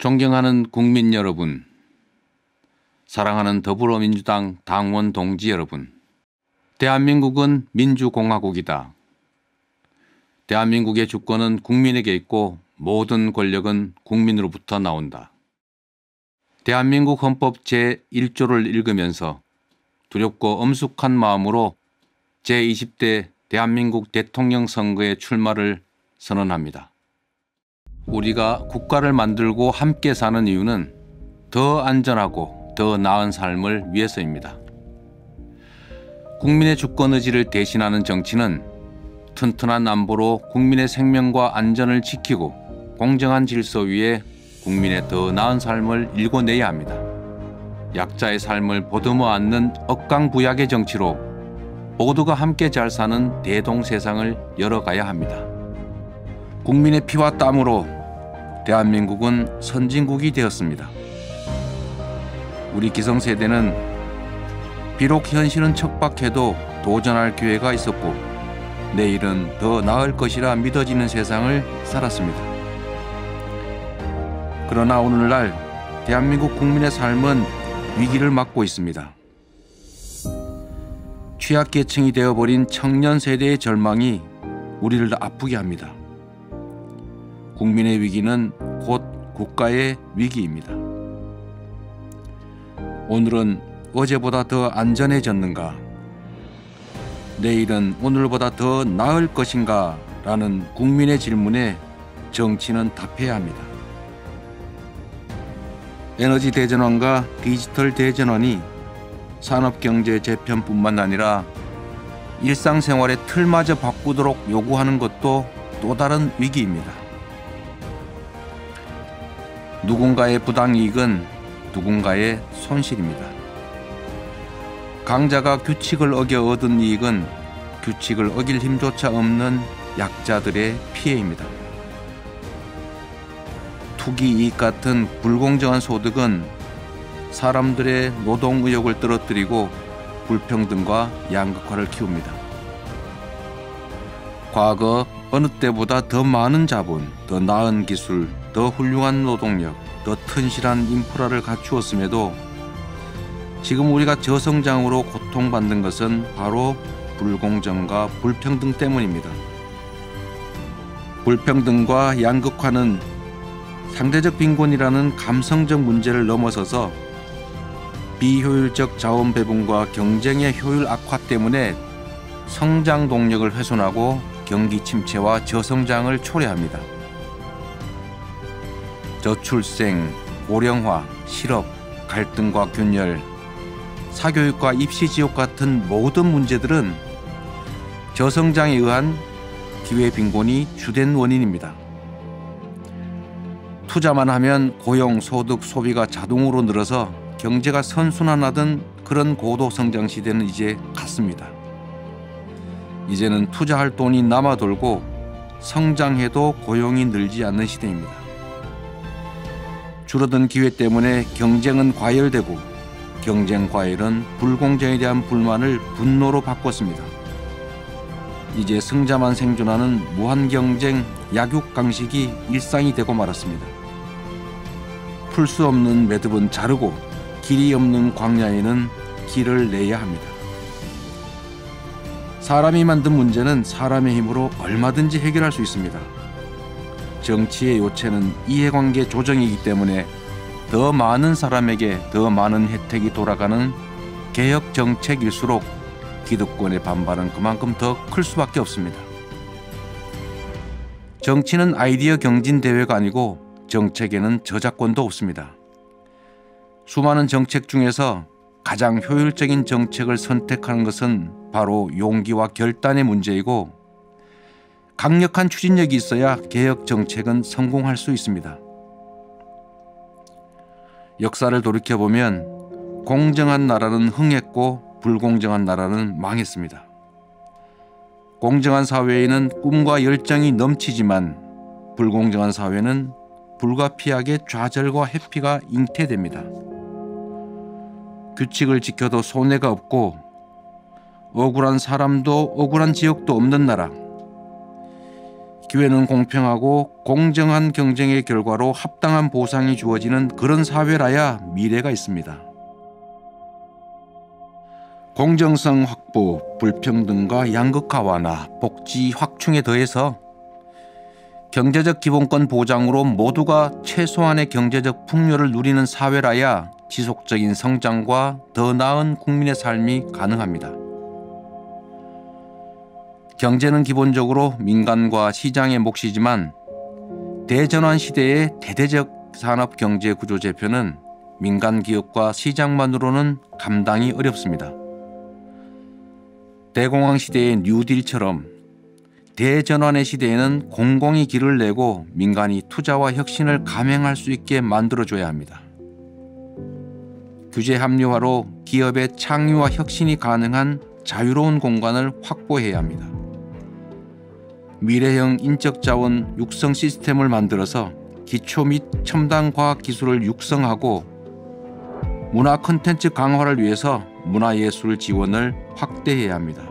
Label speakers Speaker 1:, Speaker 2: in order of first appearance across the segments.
Speaker 1: 존경하는 국민 여러분, 사랑하는 더불어민주당 당원 동지 여러분, 대한민국은 민주공화국이다. 대한민국의 주권은 국민에게 있고 모든 권력은 국민으로부터 나온다. 대한민국 헌법 제1조를 읽으면서 두렵고 엄숙한 마음으로 제20대 대한민국 대통령 선거에 출마를 선언합니다. 우리가 국가를 만들고 함께 사는 이유는 더 안전하고 더 나은 삶을 위해서입니다. 국민의 주권 의지를 대신하는 정치는 튼튼한 안보로 국민의 생명과 안전을 지키고 공정한 질서 위에 국민의 더 나은 삶을 일궈내야 합니다. 약자의 삶을 보듬어 안는 억강부약의 정치로 모두가 함께 잘 사는 대동세상을 열어가야 합니다. 국민의 피와 땀으로 대한민국은 선진국이 되었습니다. 우리 기성세대는 비록 현실은 척박해도 도전할 기회가 있었고 내일은 더 나을 것이라 믿어지는 세상을 살았습니다. 그러나 오늘날 대한민국 국민의 삶은 위기를 맞고 있습니다. 취약계층이 되어버린 청년 세대의 절망이 우리를 아프게 합니다. 국민의 위기는 곧 국가의 위기입니다. 오늘은 어제보다 더 안전해졌는가? 내일은 오늘보다 더 나을 것인가? 라는 국민의 질문에 정치는 답해야 합니다. 에너지 대전환과 디지털 대전환이 산업경제 재편뿐만 아니라 일상생활의 틀마저 바꾸도록 요구하는 것도 또 다른 위기입니다. 누군가의 부당이익은 누군가의 손실입니다. 강자가 규칙을 어겨 얻은 이익은 규칙을 어길 힘조차 없는 약자들의 피해입니다. 투기 이익 같은 불공정한 소득은 사람들의 노동 의욕을 떨어뜨리고 불평등과 양극화를 키웁니다. 과거 어느 때보다 더 많은 자본, 더 나은 기술, 더 훌륭한 노동력, 더 튼실한 인프라를 갖추었음에도 지금 우리가 저성장으로 고통받는 것은 바로 불공정과 불평등 때문입니다. 불평등과 양극화는 상대적 빈곤이라는 감성적 문제를 넘어서서 비효율적 자원 배분과 경쟁의 효율 악화 때문에 성장 동력을 훼손하고 경기 침체와 저성장을 초래합니다. 저출생, 고령화, 실업, 갈등과 균열, 사교육과 입시 지옥 같은 모든 문제들은 저성장에 의한 기회 빈곤이 주된 원인입니다. 투자만 하면 고용, 소득, 소비가 자동으로 늘어서 경제가 선순환하던 그런 고도 성장 시대는 이제 갔습니다. 이제는 투자할 돈이 남아 돌고 성장해도 고용이 늘지 않는 시대입니다. 줄어든 기회 때문에 경쟁은 과열되고 경쟁 과열은 불공정에 대한 불만을 분노로 바꿨습니다. 이제 승자만 생존하는 무한경쟁 약육강식이 일상이 되고 말았습니다. 풀 수 없는 매듭은 자르고 길이 없는 광야에는 길을 내야 합니다. 사람이 만든 문제는 사람의 힘으로 얼마든지 해결할 수 있습니다. 정치의 요체는 이해관계 조정이기 때문에 더 많은 사람에게 더 많은 혜택이 돌아가는 개혁 정책일수록 기득권의 반발은 그만큼 더 클 수밖에 없습니다. 정치는 아이디어 경진 대회가 아니고 정책에는 저작권도 없습니다. 수많은 정책 중에서 가장 효율적인 정책을 선택하는 것은 바로 용기와 결단의 문제이고 강력한 추진력이 있어야 개혁 정책은 성공할 수 있습니다. 역사를 돌이켜보면 공정한 나라는 흥했고 불공정한 나라는 망했습니다. 공정한 사회에는 꿈과 열정이 넘치지만 불공정한 사회는 불가피하게 좌절과 회피가 잉태됩니다. 규칙을 지켜도 손해가 없고 억울한 사람도 억울한 지역도 없는 나라, 기회는 공평하고 공정한 경쟁의 결과로 합당한 보상이 주어지는 그런 사회라야 미래가 있습니다. 공정성 확보, 불평등과 양극화 완화, 복지 확충에 더해서 경제적 기본권 보장으로 모두가 최소한의 경제적 풍요를 누리는 사회라야 지속적인 성장과 더 나은 국민의 삶이 가능합니다. 경제는 기본적으로 민간과 시장의 몫이지만 대전환 시대의 대대적 산업 경제 구조 재편은 민간 기업과 시장만으로는 감당이 어렵습니다. 대공황 시대의 뉴딜처럼 대전환의 시대에는 공공이 길을 내고 민간이 투자와 혁신을 감행할 수 있게 만들어줘야 합니다. 규제 합리화로 기업의 창의와 혁신이 가능한 자유로운 공간을 확보해야 합니다. 미래형 인적자원 육성 시스템을 만들어서 기초 및 첨단 과학 기술을 육성하고 문화 콘텐츠 강화를 위해서 문화예술 지원을 확대해야 합니다.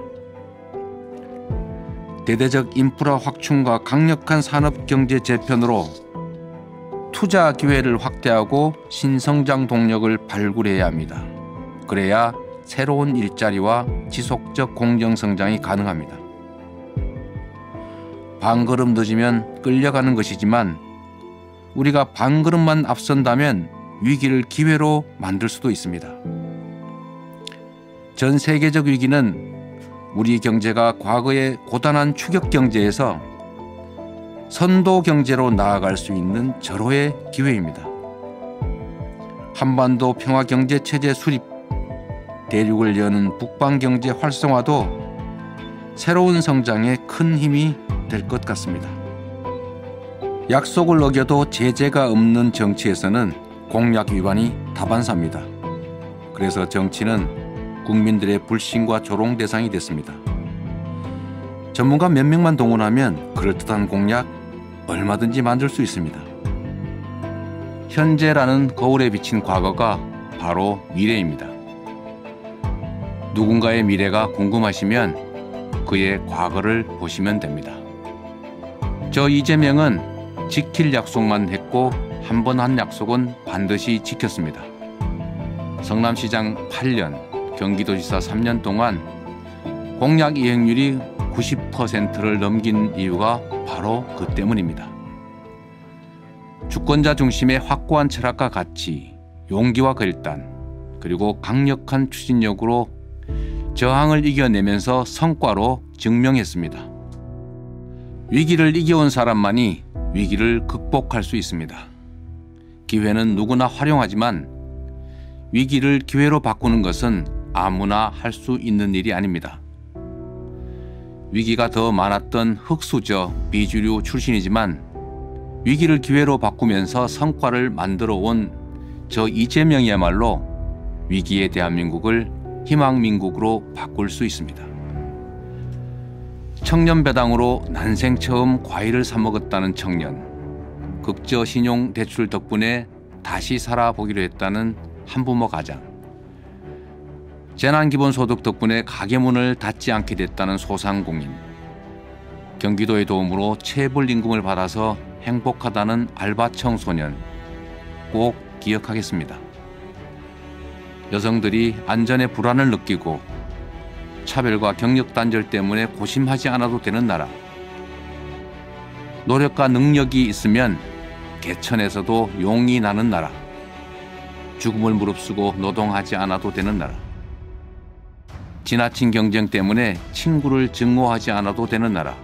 Speaker 1: 대대적 인프라 확충과 강력한 산업경제 재편으로 투자 기회를 확대하고 신성장 동력을 발굴해야 합니다. 그래야 새로운 일자리와 지속적 공정성장이 가능합니다. 반걸음 늦으면 끌려가는 것이지만 우리가 반걸음만 앞선다면 위기를 기회로 만들 수도 있습니다. 전 세계적 위기는 우리 경제가 과거의 고단한 추격 경제에서 선도 경제로 나아갈 수 있는 절호의 기회입니다. 한반도 평화 경제 체제 수립, 대륙을 여는 북방 경제 활성화도 새로운 성장에 큰 힘이 될 것 같습니다. 약속을 어겨도 제재가 없는 정치에서는 공약 위반이 다반사입니다. 그래서 정치는 국민들의 불신과 조롱 대상이 됐습니다. 전문가 몇 명만 동원하면 그럴듯한 공약 얼마든지 만들 수 있습니다. 현재라는 거울에 비친 과거가 바로 미래입니다. 누군가의 미래가 궁금하시면 그의 과거를 보시면 됩니다. 저 이재명은 지킬 약속만 했고 한 번 한 약속은 반드시 지켰습니다. 성남시장 8년, 경기도지사 3년 동안 공약 이행률이 90%를 넘긴 이유가 바로 그 때문입니다. 주권자 중심의 확고한 철학과 가치, 용기와 결단, 그리고 강력한 추진력으로 저항을 이겨내면서 성과로 증명했습니다. 위기를 이겨온 사람만이 위기를 극복할 수 있습니다. 기회는 누구나 활용하지만 위기를 기회로 바꾸는 것은 아무나 할 수 있는 일이 아닙니다. 위기가 더 많았던 흑수저 비주류 출신이지만 위기를 기회로 바꾸면서 성과를 만들어 온 저 이재명이야말로 위기의 대한민국을 희망민국으로 바꿀 수 있습니다. 청년배당으로 난생 처음 과일을 사 먹었다는 청년, 극저 신용 대출 덕분에 다시 살아보기로 했다는 한부모 가장, 재난기본소득 덕분에 가게 문을 닫지 않게 됐다는 소상공인, 경기도의 도움으로 체불임금을 받아서 행복하다는 알바 청소년 꼭 기억하겠습니다. 여성들이 안전에 불안을 느끼고 차별과 경력 단절 때문에 고심하지 않아도 되는 나라, 노력과 능력이 있으면 개천에서도 용이 나는 나라, 죽음을 무릅쓰고 노동하지 않아도 되는 나라, 지나친 경쟁 때문에 친구를 증오하지 않아도 되는 나라,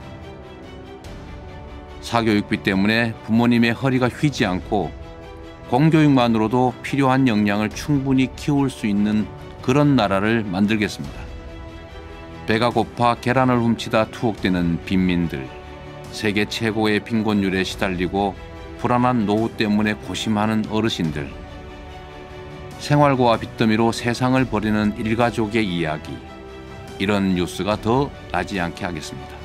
Speaker 1: 사교육비 때문에 부모님의 허리가 휘지 않고 공교육만으로도 필요한 역량을 충분히 키울 수 있는 그런 나라를 만들겠습니다. 배가 고파 계란을 훔치다 투옥되는 빈민들, 세계 최고의 빈곤율에 시달리고 불안한 노후 때문에 고심하는 어르신들, 생활고와 빚더미로 세상을 버리는 일가족의 이야기, 이런 뉴스가 더 나지 않게 하겠습니다.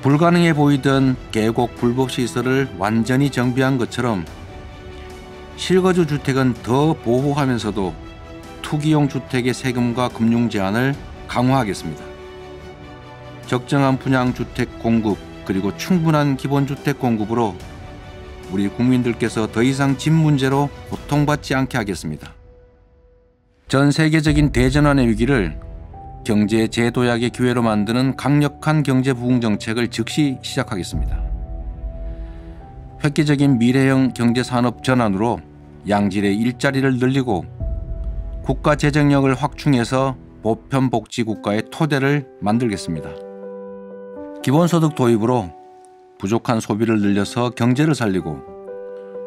Speaker 1: 불가능해 보이던 계곡 불법시설을 완전히 정비한 것처럼 실거주 주택은 더 보호하면서도 투기용 주택의 세금과 금융 제한을 강화하겠습니다. 적정한 분양주택 공급, 그리고 충분한 기본주택 공급으로 우리 국민들께서 더 이상 집 문제로 고통받지 않게 하겠습니다. 전 세계적인 대전환의 위기를 경제 재도약의 기회로 만드는 강력한 경제 부흥 정책을 즉시 시작하겠습니다. 획기적인 미래형 경제산업 전환으로 양질의 일자리를 늘리고 국가 재정력을 확충해서 보편복지국가의 토대를 만들겠습니다. 기본소득 도입으로 부족한 소비를 늘려서 경제를 살리고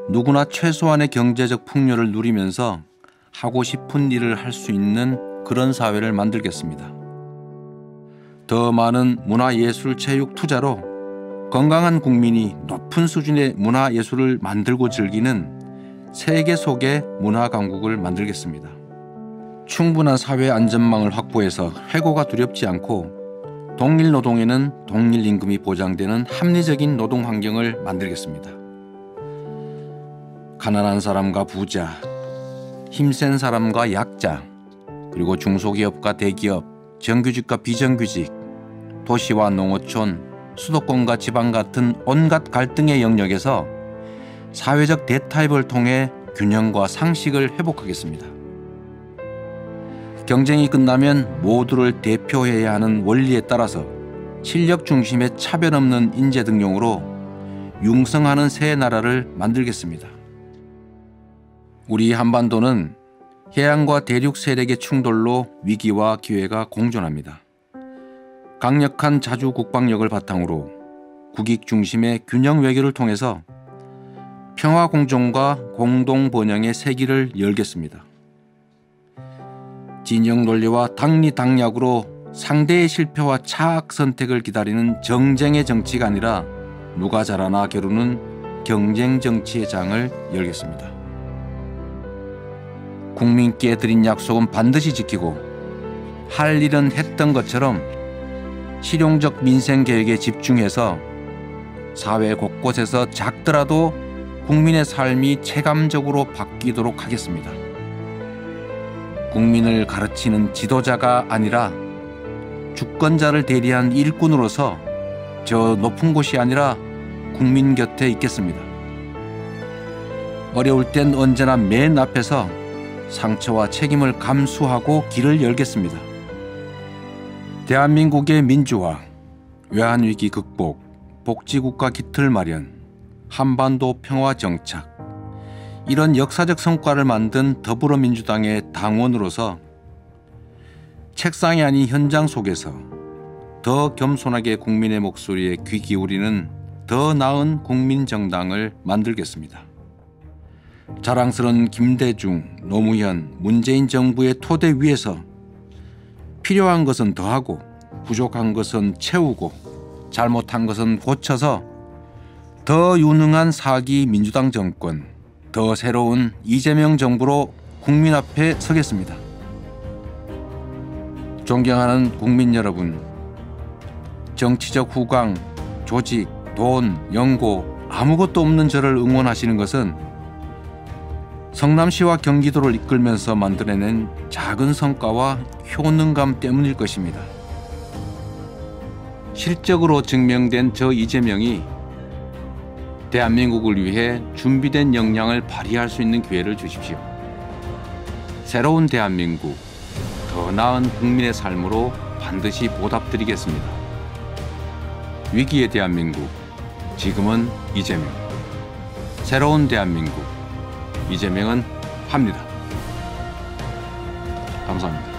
Speaker 1: 누구나 최소한의 경제적 풍요를 누리면서 하고 싶은 일을 할 수 있는 그런 사회를 만들겠습니다. 더 많은 문화예술 체육 투자로 건강한 국민이 높은 수준의 문화예술을 만들고 즐기는 세계 속의 문화강국을 만들겠습니다. 충분한 사회 안전망을 확보해서 해고가 두렵지 않고 동일 노동에는 동일 임금이 보장되는 합리적인 노동 환경을 만들겠습니다. 가난한 사람과 부자, 힘센 사람과 약자, 그리고 중소기업과 대기업, 정규직과 비정규직, 도시와 농어촌, 수도권과 지방 같은 온갖 갈등의 영역에서 사회적 대타협을 통해 균형과 상식을 회복하겠습니다. 경쟁이 끝나면 모두를 대표해야 하는 원리에 따라서 실력 중심의 차별 없는 인재 등용으로 융성하는 새 나라를 만들겠습니다. 우리 한반도는 해양과 대륙 세력의 충돌로 위기와 기회가 공존합니다. 강력한 자주 국방력을 바탕으로 국익 중심의 균형 외교를 통해서 평화 공존과 공동 번영의 세기를 열겠습니다. 진영 논리와 당리당략으로 상대의 실패와 차악 선택을 기다리는 정쟁의 정치가 아니라 누가 잘하나 겨루는 경쟁 정치의 장을 열겠습니다. 국민께 드린 약속은 반드시 지키고 할 일은 했던 것처럼 실용적 민생 계획에 집중해서 사회 곳곳에서 작더라도 국민의 삶이 체감적으로 바뀌도록 하겠습니다. 국민을 가르치는 지도자가 아니라 주권자를 대리한 일꾼으로서 저 높은 곳이 아니라 국민 곁에 있겠습니다. 어려울 땐 언제나 맨 앞에서 상처와 책임을 감수하고 길을 열겠습니다. 대한민국의 민주화, 외환위기 극복, 복지국가 기틀 마련, 한반도 평화 정착, 이런 역사적 성과를 만든 더불어민주당의 당원으로서 책상이 아닌 현장 속에서 더 겸손하게 국민의 목소리에 귀 기울이는 더 나은 국민정당을 만들겠습니다. 자랑스러운 김대중, 노무현, 문재인 정부의 토대 위에서 필요한 것은 더하고 부족한 것은 채우고 잘못한 것은 고쳐서 더 유능한 4기 민주당 정권, 더 새로운 이재명 정부로 국민 앞에 서겠습니다. 존경하는 국민 여러분, 정치적 후광, 조직, 돈, 연고 아무것도 없는 저를 응원하시는 것은 성남시와 경기도를 이끌면서 만들어낸 작은 성과와 효능감 때문일 것입니다. 실적으로 증명된 저 이재명이 대한민국을 위해 준비된 역량을 발휘할 수 있는 기회를 주십시오. 새로운 대한민국, 더 나은 국민의 삶으로 반드시 보답드리겠습니다. 위기의 대한민국, 지금은 이재명. 새로운 대한민국, 이재명은 합니다. 감사합니다.